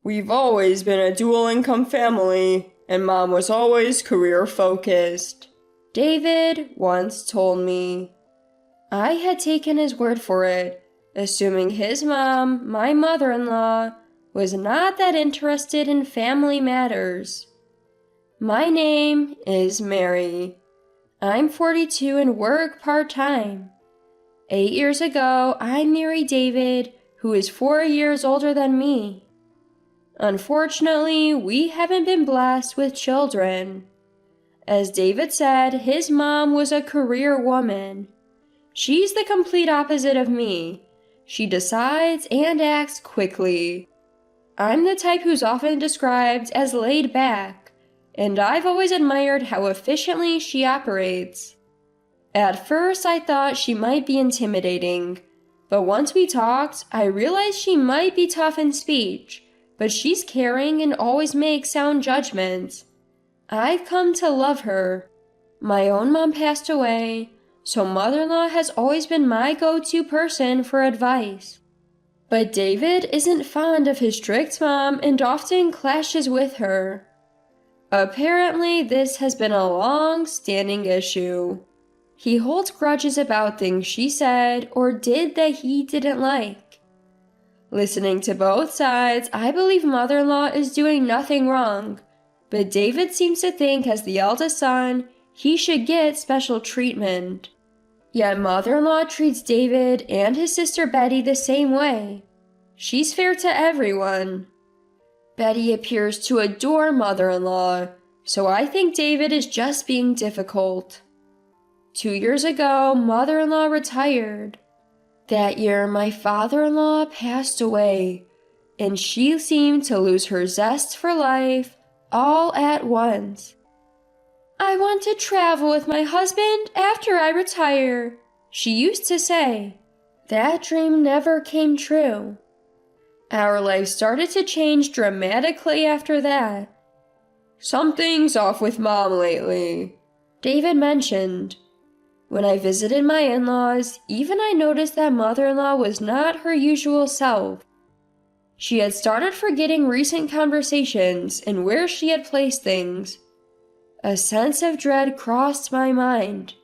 We've always been a dual-income family, and Mom was always career-focused, David once told me. I had taken his word for it, assuming his mom, my mother-in-law, was not that interested in family matters. My name is Mary. I'm 42 and work part-time. 8 years ago, I married David, who is 4 years older than me. Unfortunately, we haven't been blessed with children. As David said, his mom was a career woman. She's the complete opposite of me. She decides and acts quickly. I'm the type who's often described as laid back, and I've always admired how efficiently she operates. At first, I thought she might be intimidating, but once we talked, I realized she might be tough in speech, but she's caring and always makes sound judgments. I've come to love her. My own mom passed away, so mother-in-law has always been my go-to person for advice. But David isn't fond of his strict mom and often clashes with her. Apparently, this has been a long-standing issue. He holds grudges about things she said or did that he didn't like. Listening to both sides, I believe mother-in-law is doing nothing wrong, but David seems to think as the eldest son, he should get special treatment. Yet mother-in-law treats David and his sister Betty the same way. She's fair to everyone. Betty appears to adore mother-in-law, so I think David is just being difficult. 2 years ago, mother-in-law retired. That year, my father-in-law passed away, and she seemed to lose her zest for life all at once. I want to travel with my husband after I retire, she used to say. That dream never came true. Our life started to change dramatically after that. Something's off with Mom lately, David mentioned. When I visited my in-laws, even I noticed that mother-in-law was not her usual self. She had started forgetting recent conversations and where she had placed things. A sense of dread crossed my mind.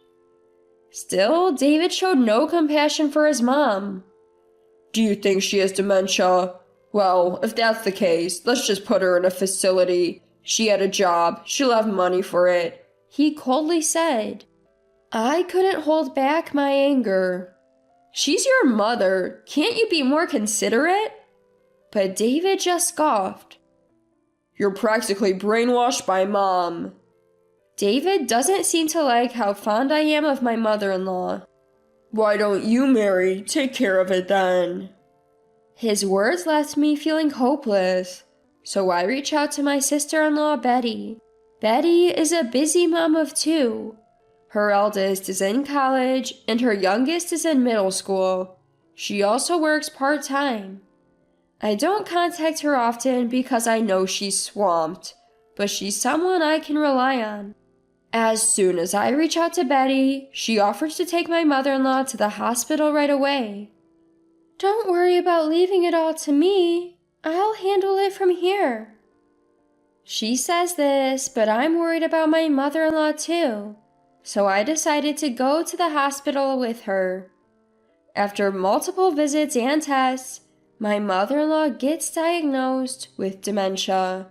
Still, David showed no compassion for his mom. Do you think she has dementia? Well, if that's the case, let's just put her in a facility. She had a job. She'll have money for it, he coldly said. I couldn't hold back my anger. She's your mother. Can't you be more considerate? But David just scoffed. You're practically brainwashed by Mom. David doesn't seem to like how fond I am of my mother-in-law. Why don't you, Mary, take care of it then? His words left me feeling hopeless, so I reach out to my sister-in-law, Betty. Betty is a busy mom of 2. Her eldest is in college, and her youngest is in middle school. She also works part-time. I don't contact her often because I know she's swamped, but she's someone I can rely on. As soon as I reach out to Betty, she offers to take my mother-in-law to the hospital right away. Don't worry about leaving it all to me. I'll handle it from here. She says this, but I'm worried about my mother-in-law too. So I decided to go to the hospital with her. After multiple visits and tests, my mother-in-law gets diagnosed with dementia.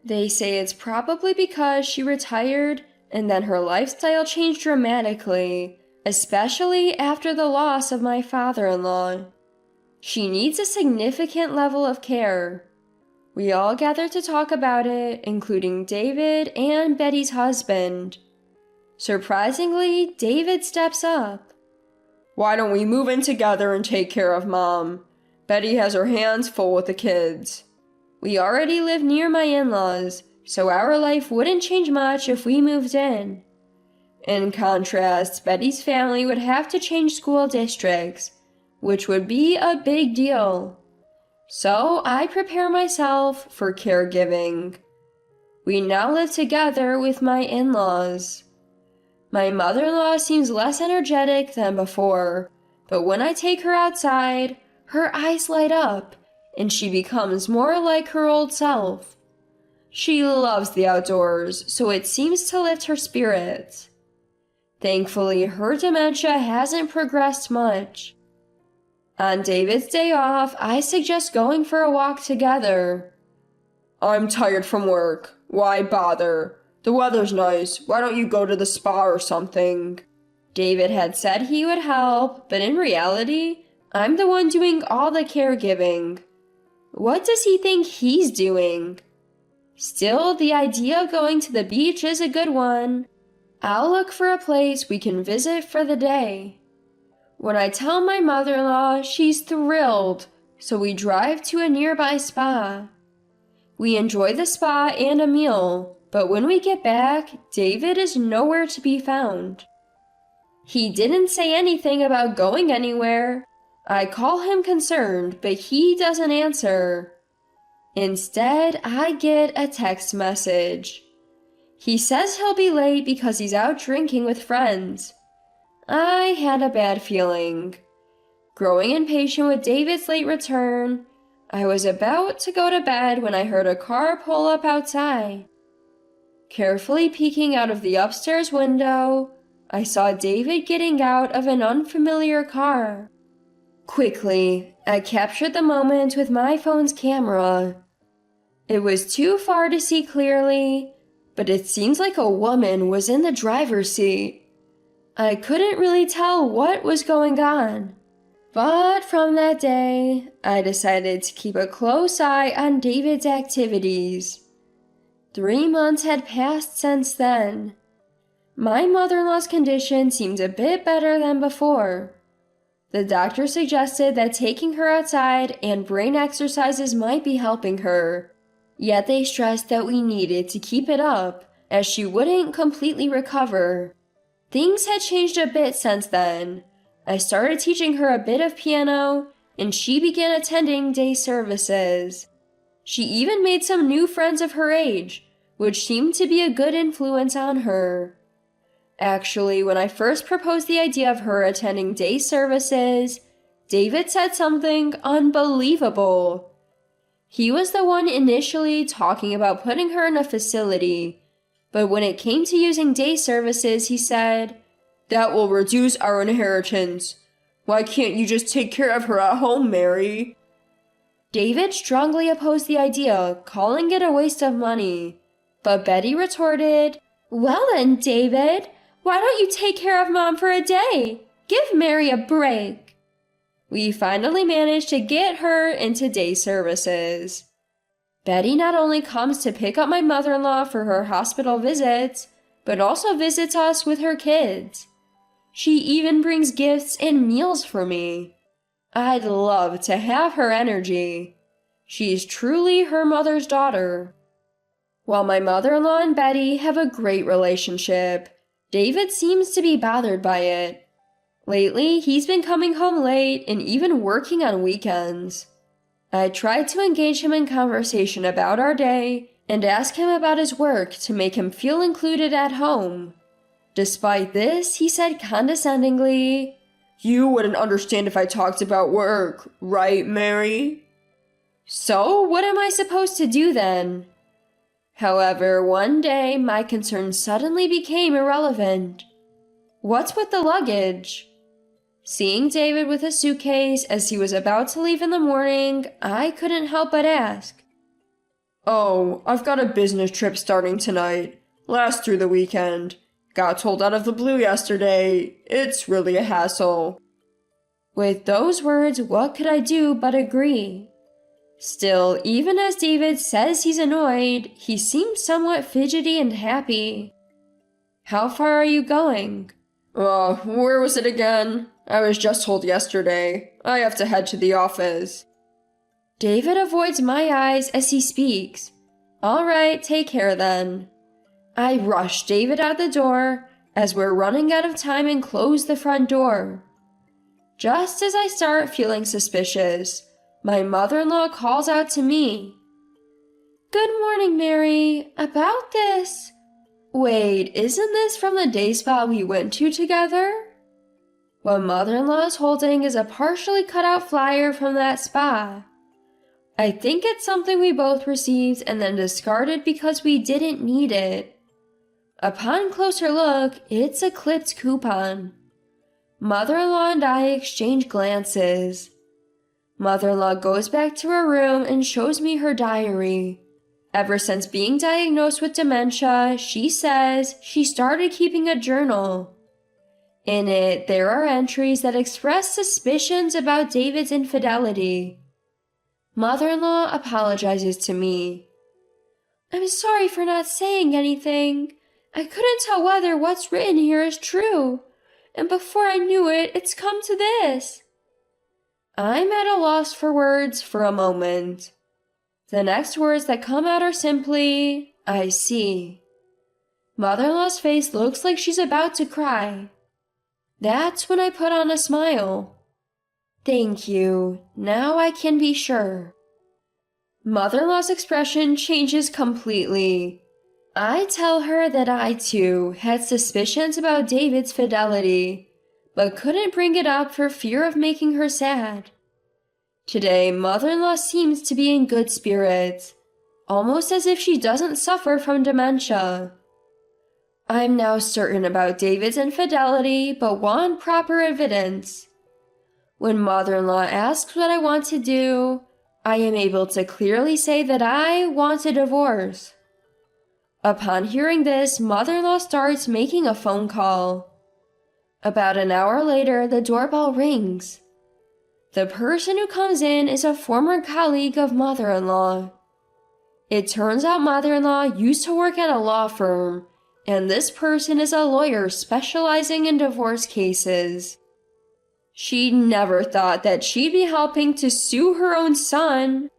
They say it's probably because she retired and then her lifestyle changed dramatically, especially after the loss of my father-in-law. She needs a significant level of care. We all gathered to talk about it, including David and Betty's husband. Surprisingly, David steps up. Why don't we move in together and take care of Mom? Betty has her hands full with the kids. We already live near my in-laws, so our life wouldn't change much if we moved in. In contrast, Betty's family would have to change school districts, which would be a big deal. So I prepare myself for caregiving. We now live together with my in-laws. My mother-in-law seems less energetic than before, but when I take her outside, her eyes light up, and she becomes more like her old self. She loves the outdoors, so it seems to lift her spirits. Thankfully, her dementia hasn't progressed much. On David's day off, I suggest going for a walk together. I'm tired from work. Why bother? The weather's nice. Why don't you go to the spa or something? David had said he would help, but in reality, I'm the one doing all the caregiving. What does he think he's doing? Still, the idea of going to the beach is a good one. I'll look for a place we can visit for the day. When I tell my mother-in-law, she's thrilled, so we drive to a nearby spa. We enjoy the spa and a meal, but when we get back, David is nowhere to be found. He didn't say anything about going anywhere. I call him concerned, but he doesn't answer. Instead, I get a text message. He says he'll be late because he's out drinking with friends. I had a bad feeling. Growing impatient with David's late return, I was about to go to bed when I heard a car pull up outside. Carefully peeking out of the upstairs window, I saw David getting out of an unfamiliar car. Quickly, I captured the moment with my phone's camera. It was too far to see clearly, but it seems like a woman was in the driver's seat. I couldn't really tell what was going on. But from that day, I decided to keep a close eye on David's activities. 3 months had passed since then. My mother-in-law's condition seemed a bit better than before. The doctor suggested that taking her outside and brain exercises might be helping her, yet they stressed that we needed to keep it up, as she wouldn't completely recover. Things had changed a bit since then. I started teaching her a bit of piano, and she began attending day services. She even made some new friends of her age, which seemed to be a good influence on her. Actually, when I first proposed the idea of her attending day services, David said something unbelievable. He was the one initially talking about putting her in a facility, but when it came to using day services, he said, "That will reduce our inheritance. Why can't you just take care of her at home, Mary?" David strongly opposed the idea, calling it a waste of money. But Betty retorted, "Well then, David, why don't you take care of Mom for a day? Give Mary a break." We finally managed to get her into day services. Betty not only comes to pick up my mother-in-law for her hospital visits, but also visits us with her kids. She even brings gifts and meals for me. I'd love to have her energy. She's truly her mother's daughter. While my mother-in-law and Betty have a great relationship, David seems to be bothered by it. Lately, he's been coming home late and even working on weekends. I tried to engage him in conversation about our day and ask him about his work to make him feel included at home. Despite this, he said condescendingly, "You wouldn't understand if I talked about work, right, Mary?" So, what am I supposed to do then? However, one day my concerns suddenly became irrelevant. What's with the luggage? Seeing David with a suitcase as he was about to leave in the morning, I couldn't help but ask. "Oh, I've got a business trip starting tonight. Lasts through the weekend. Got told out of the blue yesterday. It's really a hassle." With those words, what could I do but agree? Still, even as David says he's annoyed, he seems somewhat fidgety and happy. "How far are you going?" Where was it again? I was just told yesterday. I have to head to the office." David avoids my eyes as he speaks. "All right, take care then." I rush David out the door as we're running out of time and close the front door. Just as I start feeling suspicious, my mother-in-law calls out to me. "Good morning, Mary. About this. Wait, isn't this from the day spa we went to together?" What mother-in-law is holding is a partially cut out flyer from that spa. I think it's something we both received and then discarded because we didn't need it. Upon closer look, it's a clipped coupon. Mother-in-law and I exchange glances. Mother-in-law goes back to her room and shows me her diary. Ever since being diagnosed with dementia, she says she started keeping a journal. In it, there are entries that express suspicions about David's infidelity. Mother-in-law apologizes to me. I'm sorry for not saying anything. I couldn't tell whether what's written here is true. And before I knew it, it's come to this. I'm at a loss for words for a moment. The next words that come out are simply, I see. Mother-in-law's face looks like she's about to cry. That's when I put on a smile. Thank you. Now I can be sure. Mother-in-law's expression changes completely. I tell her that I, too, had suspicions about David's fidelity, but couldn't bring it up for fear of making her sad. Today, mother-in-law seems to be in good spirits, almost as if she doesn't suffer from dementia. I'm now certain about David's infidelity, but want proper evidence. When mother-in-law asks what I want to do, I am able to clearly say that I want a divorce. Upon hearing this, mother-in-law starts making a phone call. About an hour later, the doorbell rings. The person who comes in is a former colleague of mother-in-law. It turns out mother-in-law used to work at a law firm, and this person is a lawyer specializing in divorce cases. She never thought that she'd be helping to sue her own son.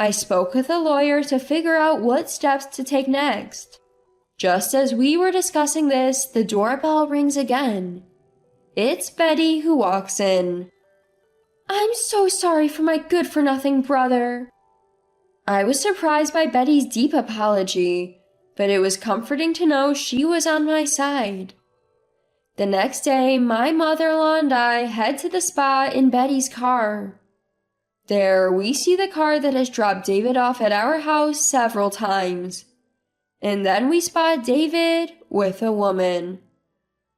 I spoke with a lawyer to figure out what steps to take next. Just as we were discussing this, the doorbell rings again. It's Betty who walks in. I'm so sorry for my good-for-nothing brother. I was surprised by Betty's deep apology, but it was comforting to know she was on my side. The next day, my mother-in-law and I head to the spa in Betty's car. There, we see the car that has dropped David off at our house several times. And then we spot David with a woman.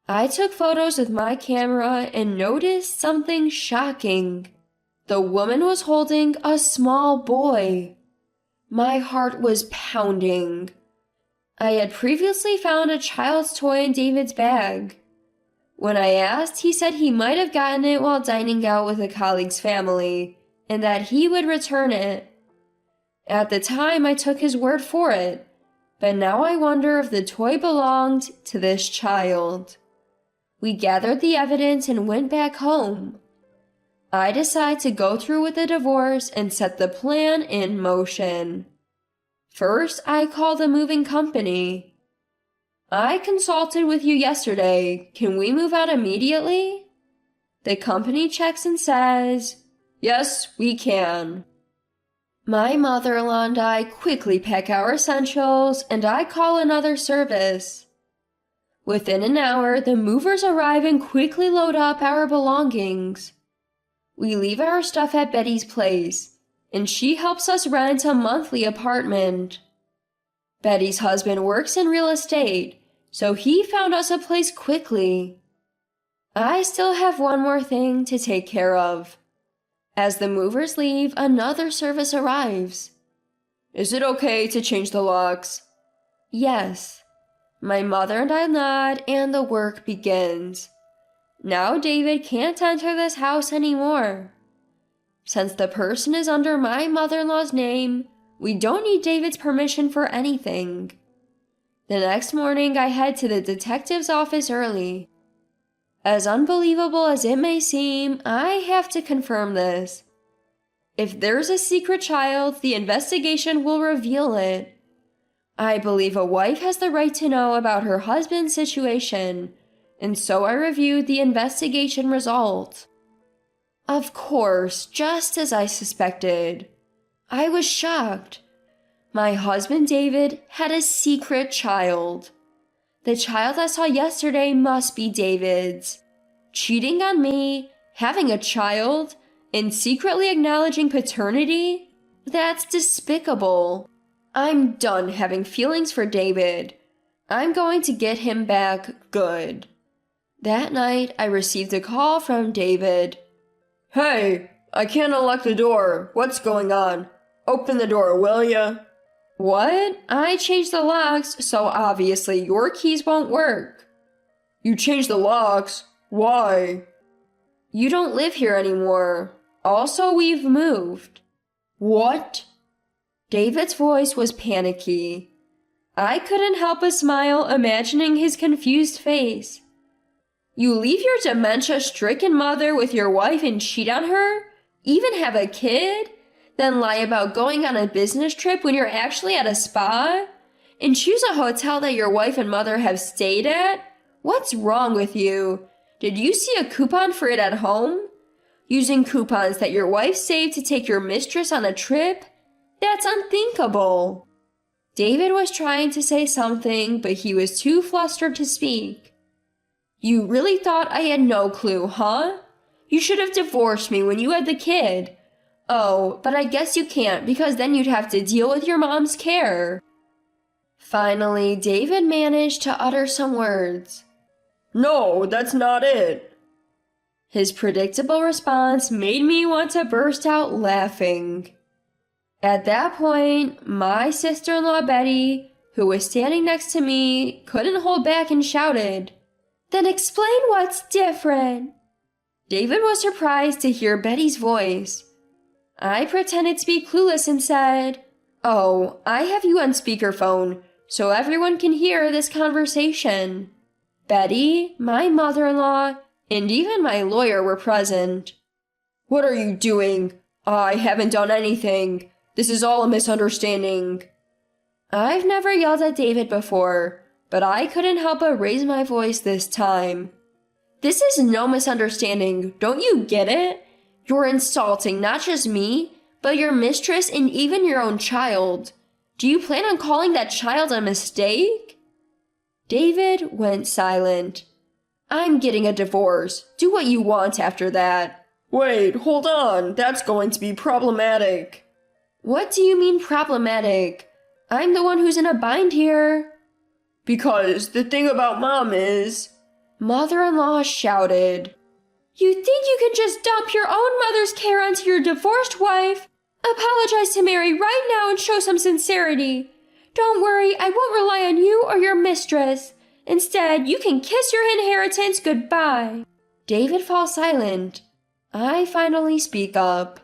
I took photos with my camera and noticed something shocking. The woman was holding a small boy. My heart was pounding. I had previously found a child's toy in David's bag. When I asked, he said he might have gotten it while dining out with a colleague's family, and that he would return it. At the time, I took his word for it, but now I wonder if the toy belonged to this child. We gathered the evidence and went back home. I decided to go through with the divorce and set the plan in motion. First, I called the moving company. I consulted with you yesterday. Can we move out immediately? The company checks and says, yes, we can. My mother-in-law and I quickly pack our essentials, and I call another service. Within an hour, the movers arrive and quickly load up our belongings. We leave our stuff at Betty's place, and she helps us rent a monthly apartment. Betty's husband works in real estate, so he found us a place quickly. I still have one more thing to take care of. As the movers leave, another service arrives. Is it okay to change the locks? Yes. My mother and I nod, and the work begins. Now David can't enter this house anymore. Since the person is under my mother-in-law's name, we don't need David's permission for anything. The next morning, I head to the detective's office early. As unbelievable as it may seem, I have to confirm this. If there's a secret child, the investigation will reveal it. I believe a wife has the right to know about her husband's situation, and so I reviewed the investigation result. Of course, just as I suspected. I was shocked. My husband David had a secret child. The child I saw yesterday must be David's. Cheating on me, having a child, and secretly acknowledging paternity? That's despicable. I'm done having feelings for David. I'm going to get him back good. That night, I received a call from David. Hey, I can't unlock the door. What's going on? Open the door, will ya? What? I changed the locks, so obviously your keys won't work. You changed the locks? Why? You don't live here anymore. Also, we've moved. What? David's voice was panicky. I couldn't help but smile, imagining his confused face. You leave your dementia-stricken mother with your wife and cheat on her? Even have a kid? Then lie about going on a business trip when you're actually at a spa? And choose a hotel that your wife and mother have stayed at? What's wrong with you? Did you see a coupon for it at home? Using coupons that your wife saved to take your mistress on a trip? That's unthinkable. David was trying to say something, but he was too flustered to speak. You really thought I had no clue, huh? You should have divorced me when you had the kid. Oh, but I guess you can't because then you'd have to deal with your mom's care. Finally, David managed to utter some words. No, that's not it. His predictable response made me want to burst out laughing. At that point, my sister-in-law Betty, who was standing next to me, couldn't hold back and shouted, Then explain what's different. David was surprised to hear Betty's voice. I pretended to be clueless and said, Oh, I have you on speakerphone, so everyone can hear this conversation. Betty, my mother-in-law, and even my lawyer were present. What are you doing? I haven't done anything. This is all a misunderstanding. I've never yelled at David before, but I couldn't help but raise my voice this time. This is no misunderstanding, don't you get it? You're insulting not just me, but your mistress and even your own child. Do you plan on calling that child a mistake? David went silent. I'm getting a divorce. Do what you want after that. Wait, hold on. That's going to be problematic. What do you mean problematic? I'm the one who's in a bind here. Because the thing about Mom is... Mother-in-law shouted. You think you can just dump your own mother's care onto your divorced wife? Apologize to Mary right now and show some sincerity. Don't worry, I won't rely on you or your mistress. Instead, you can kiss your inheritance goodbye. David falls silent. I finally speak up.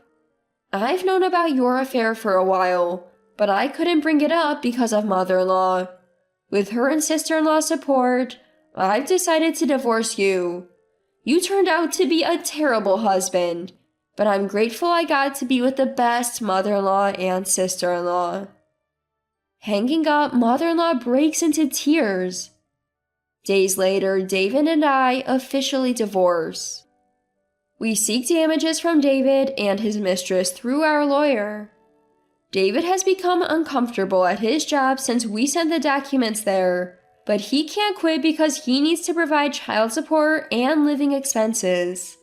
I've known about your affair for a while, but I couldn't bring it up because of mother-in-law. With her and sister-in-law's support, I've decided to divorce you. You turned out to be a terrible husband, but I'm grateful I got to be with the best mother-in-law and sister-in-law. Hanging up, mother-in-law breaks into tears. Days later, David and I officially divorce. We seek damages from David and his mistress through our lawyer. David has become uncomfortable at his job since we sent the documents there, but he can't quit because he needs to provide child support and living expenses.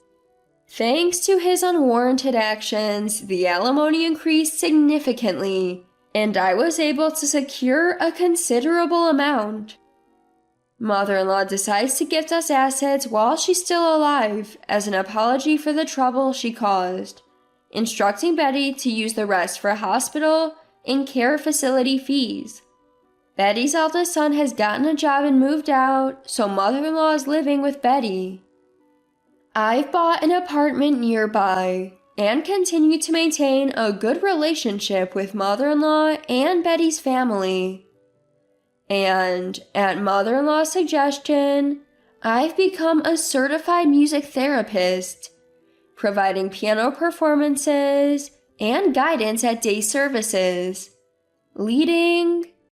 Thanks to his unwarranted actions, the alimony increased significantly, and I was able to secure a considerable amount. Mother-in-law decides to gift us assets while she's still alive as an apology for the trouble she caused, instructing Betty to use the rest for hospital and care facility fees. Betty's eldest son has gotten a job and moved out, so mother-in-law is living with Betty. I've bought an apartment nearby and continue to maintain a good relationship with mother-in-law and Betty's family. And, at mother-in-law's suggestion, I've become a certified music therapist, providing piano performances and guidance at day services, leading